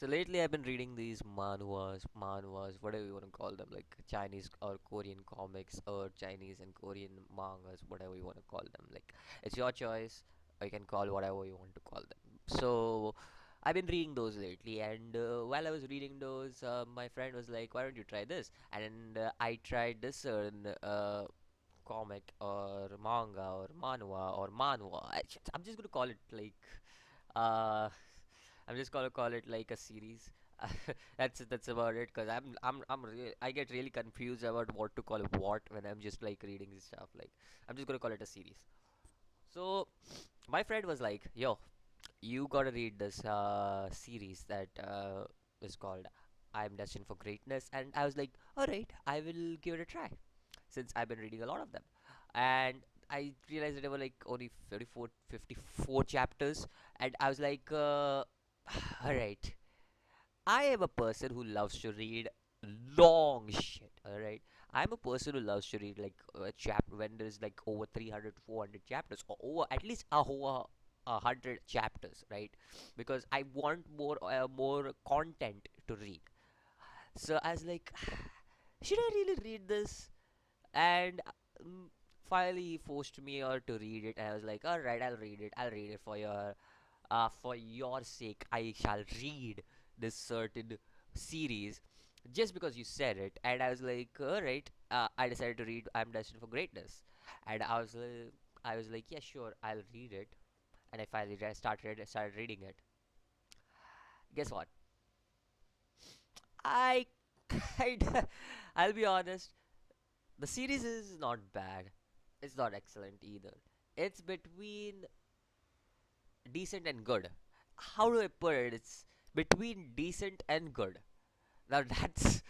So lately I've been reading these manhwas, whatever you want to call them, like Chinese or Korean comics or Chinese and Korean mangas, whatever you want to call them. Like it's your choice, or you can call whatever you want to call them. So I've been reading those lately, and while I was reading those, my friend was like, "Why don't you try this?" And I tried this certain comic or manga or manhwa or manhwa. I'm just gonna call it like uh I'm just gonna call it like a series. That's about it. Cause I get really confused about what to call what when I'm just like reading this stuff. Like I'm just gonna call it a series. So my friend was like, "Yo, you gotta read this series that is called I'm Destined for Greatness," and I was like, "All right, I will give it a try." Since I've been reading a lot of them, and I realized that there were like only 34, 54 chapters, and I was like, all right, I am a person who loves to read long shit. All right, I'm a person who loves to read like a chapter when there's like over 300 to 400 chapters, or over at least a whole 100 chapters, right? Because I want more content to read. So I was like, should I really read this? And um, finally he forced me to read it, and I was like, all right, I'll read it for your sake. I shall read this certain series just because you said it. And I was like, all right, I decided to read I'm Destined for Greatness, and I was like, yeah, sure, I'll read it. And I finally started reading it. Guess what? I kind of, I'll be honest, the series is not bad. It's not excellent either. It's between decent and good. How do I put it? It's between decent and good. Now that's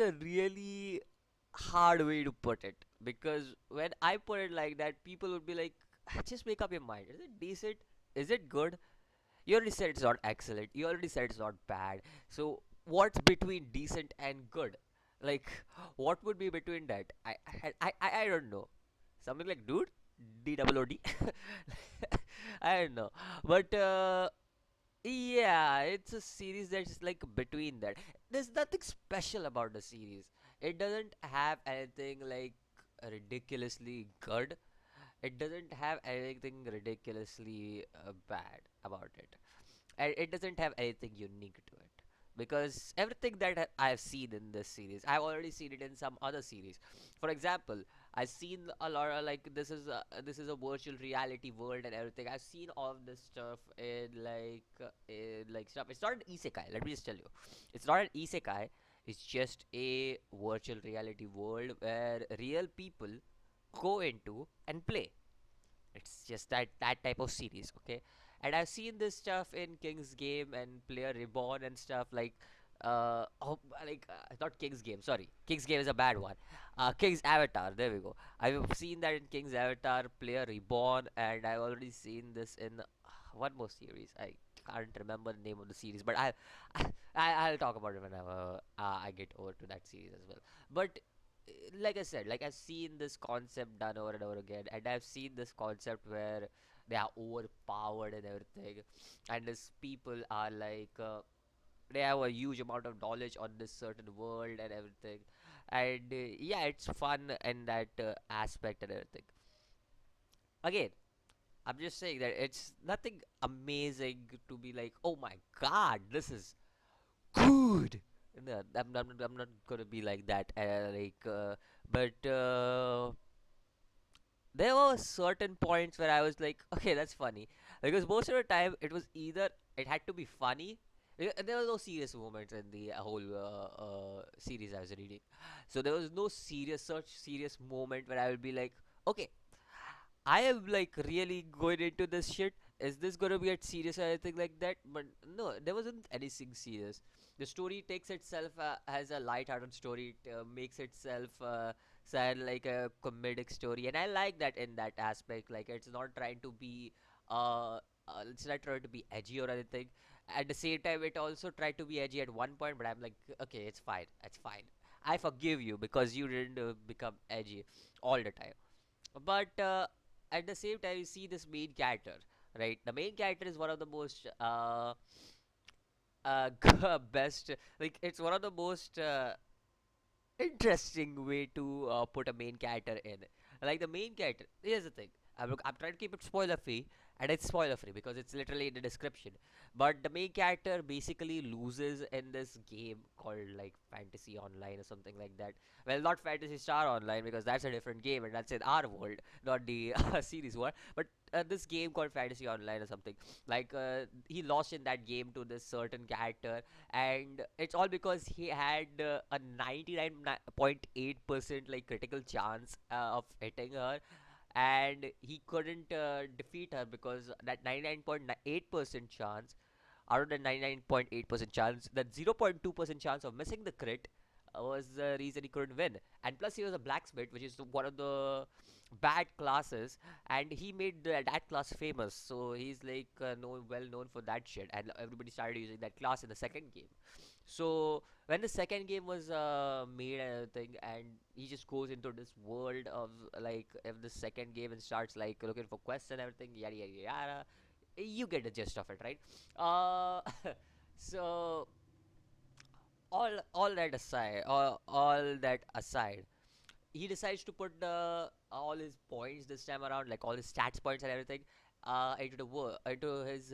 a really hard way to put it, because when I put it like that, people would be like, just make up your mind. Is it decent? Is it good? You already said it's not excellent. You already said it's not bad. So what's between decent and good? Like, what would be between that? I don't know. Something like dude, DOOD. I don't know, but yeah, it's a series that's like between that. There's nothing special about the series. It doesn't have anything like ridiculously good. It doesn't have anything ridiculously bad about it, and it doesn't have anything unique to it, because everything that I've seen in this series, I've already seen it in some other series. For example, I've seen a lot of like this is a virtual reality world and everything. I've seen all of this stuff in like stuff. It's not an isekai. Let me just tell you, it's not an isekai. It's just a virtual reality world where real people go into and play. It's just that type of series, okay? And I've seen this stuff in King's Game and Player Reborn and stuff like not King's Game, sorry. King's Game is a bad one. King's Avatar, there we go. I've seen that in King's Avatar, Player Reborn, and I've already seen this in one more series. I can't remember the name of the series, but I'll talk about it whenever I get over to that series as well. But like I said, like I've seen this concept done over and over again, and I've seen this concept where they are overpowered and everything, and these people are like they have a huge amount of knowledge on this certain world and everything, and yeah, it's fun in that aspect and everything. Again, I'm just saying that it's nothing amazing to be like, oh my god, this is good. No, I'm not gonna be like that. But there were certain points where I was like, okay, that's funny, because most of the time it was either it had to be funny. There was no serious moments in the whole series I was reading, so there was no such serious moment where I would be like, okay, I am like really going into this shit. Is this gonna be at serious or anything like that? But no, there wasn't anything serious. The story takes itself as a light-hearted story. It makes itself sad like a comedic story, and I like that in that aspect. Like it's not trying to be, it's not trying to be edgy or anything. At the same time, it also tried to be edgy at one point, but I'm like, okay, it's fine, it's fine. I forgive you because you didn't become edgy all the time. But at the same time, you see this main character, right? The main character is one of the most best, like it's one of the most interesting way to put a main character in. Like the main character, here's the thing. I'm trying to keep it spoiler free, and it's spoiler free because it's literally in the description. But the main character basically loses in this game called like Fantasy Online or something like that. Well, not Fantasy Star Online because that's a different game and that's in our world, not the series one. But this game called Fantasy Online or something. Like he lost in that game to this certain character, and it's all because he had a 99.8% like critical chance of hitting her, and he couldn't defeat her because that 99.8% chance, out of the 99.8% chance, that 0.2% chance of missing the crit was the reason he couldn't win. And plus he was a blacksmith, which is one of the bad classes, and he made that class famous, so he's like well known for that shit, and everybody started using that class in the second game. So when the second game was made and everything, and he just goes into this world of like if the second game and starts like looking for quests and everything, yada yada yada. You get the gist of it, right? Uh, so all that aside, he decides to put all his points this time around, like all his stats points and everything, into his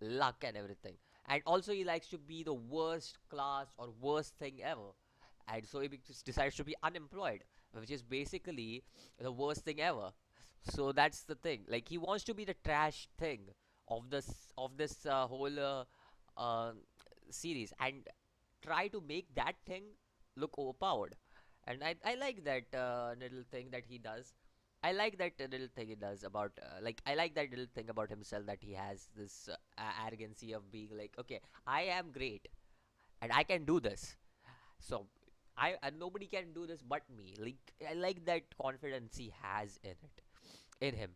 luck and everything. And also, he likes to be the worst class or worst thing ever. And so just decides to be unemployed, which is basically the worst thing ever. So that's the thing. Like he wants to be the trash thing of this whole uh, series, and try to make that thing look overpowered. And I like that little thing that he does. I like that little thing he does about like I like that little thing about himself, that he has this arrogancy of being like, okay, I am great and I can do this. So I and nobody can do this but me. Like I like that confidence he has in him.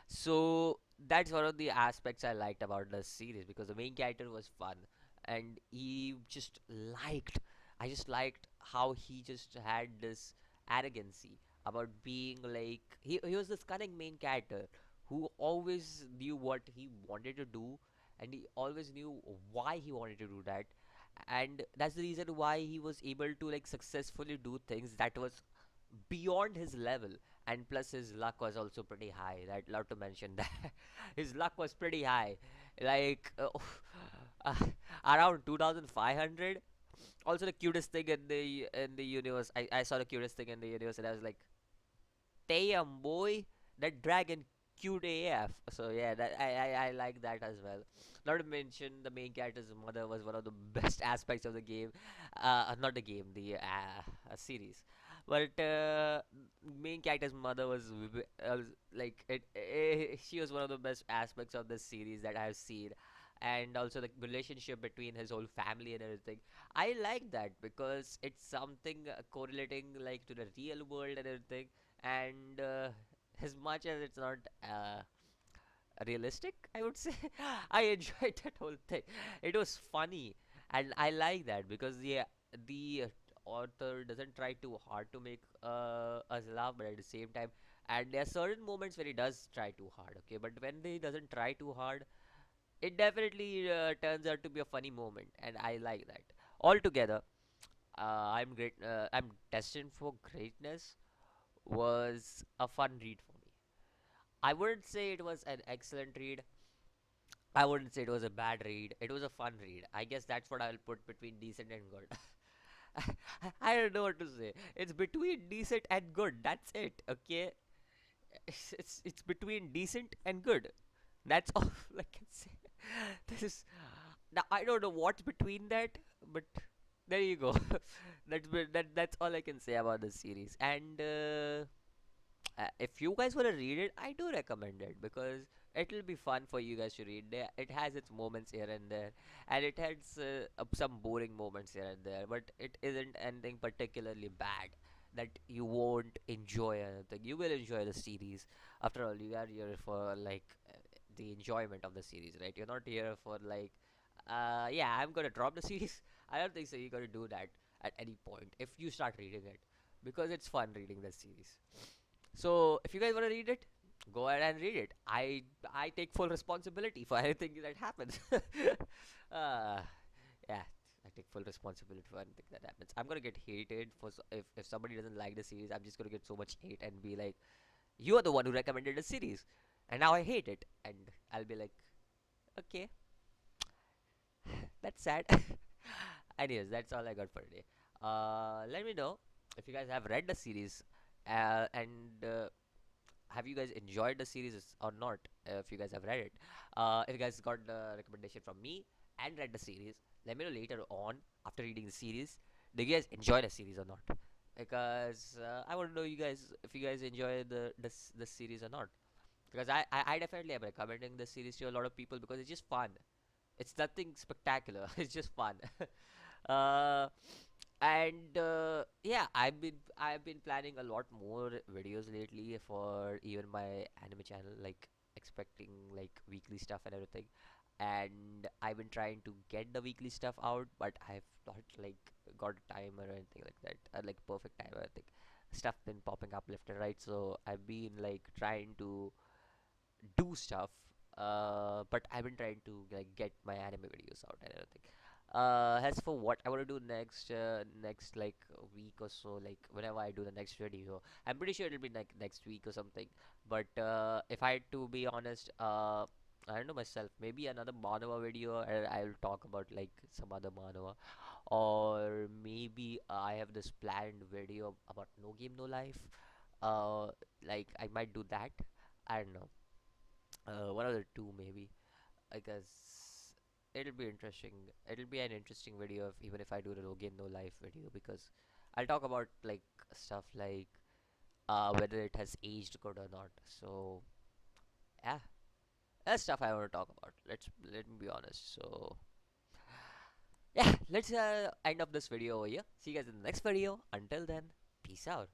So that's one of the aspects I liked about the series, because the main character was fun, and he just liked. I just liked how he just had this arrogancy about being like he was this cunning main character who always knew what he wanted to do, and he always knew why he wanted to do that, and that's the reason why he was able to like successfully do things that was beyond his level. And plus his luck was also pretty high. I'd love to mention that his luck was pretty high, like uh, around 2500. Also the cutest thing in the universe, I saw the cutest thing in the universe and I was like, damn boy, that dragon cute AF. So yeah, I like that as well. Not to mention the main character's mother was one of the best aspects of the game. Not the game, the series. But main character's mother was like she was one of the best aspects of this series that I've seen. And also the relationship between his whole family and everything. I like that because it's something correlating like to the real world and everything. And as much as it's not realistic, I would say, I enjoyed that whole thing. It was funny, and I like that because the author doesn't try too hard to make us laugh, but at the same time, and there are certain moments where he does try too hard. Okay, but when he doesn't try too hard, it definitely turns out to be a funny moment, and I like that. Altogether, I'm destined for greatness was a fun read for me. I wouldn't say it was an excellent read. I wouldn't say it was a bad read. It was a fun read. I guess that's what I'll put between decent and good. I don't know what to say. It's between decent and good. That's it. Okay. It's between decent and good. That's all I can say. This is now I don't know what's between that, but there you go. That's all I can say about the series. And if you guys want to read it, I do recommend it because it'll be fun for you guys to read. It has its moments here and there, and it has some boring moments here and there, but it isn't anything particularly bad that you won't enjoy anything. You will enjoy the series. After all, you are here for like the enjoyment of the series, right? You're not here for like, yeah, I'm gonna drop the series. I don't think so. You're gonna do that at any point if you start reading it because it's fun reading the series. So if you guys want to read it, go ahead and read it. I take full responsibility for anything that happens. full responsibility for anything that happens. I'm gonna get hated for if somebody doesn't like the series. I'm just gonna get so much hate and be like, "You are the one who recommended the series, and now I hate it." And I'll be like, "Okay, that's sad." Anyways, that's all I got for today. Let me know if you guys have read the series, and have you guys enjoyed the series or not? If you guys have read it, if you guys got the recommendation from me and read the series, let me know later on after reading the series. Do you guys enjoy the series or not? Because I want to know you guys if you guys enjoy the series or not. Because I definitely am recommending the series to a lot of people because it's just fun. It's nothing spectacular. It's just fun. uh, and yeah, I've been planning a lot more videos lately for even my anime channel, like expecting like weekly stuff and everything. And I've been trying to get the weekly stuff out, but I've not like got a timer or anything like that, like perfect timer. I think stuff been popping up left and right, so I've been like trying to do stuff. But I've been trying to like get my anime videos out and everything. As for what I want to do next like a week or so, like whenever I do the next video, I'm pretty sure it'll be like next week or something. But if I had to be honest, I don't know myself. Maybe another manhwa video, and I'll talk about like some other manhwa, or maybe I have this planned video about No Game No Life. Like I might do that. I don't know. One of the two maybe, because it'll be interesting. It'll be an interesting video if, even if I do the Logan No Life video, because I'll talk about like stuff like whether it has aged good or not. So yeah, that's stuff I want to talk about. Let me be honest. So yeah, let's end up this video over here. See you guys in the next video. Until then, peace out.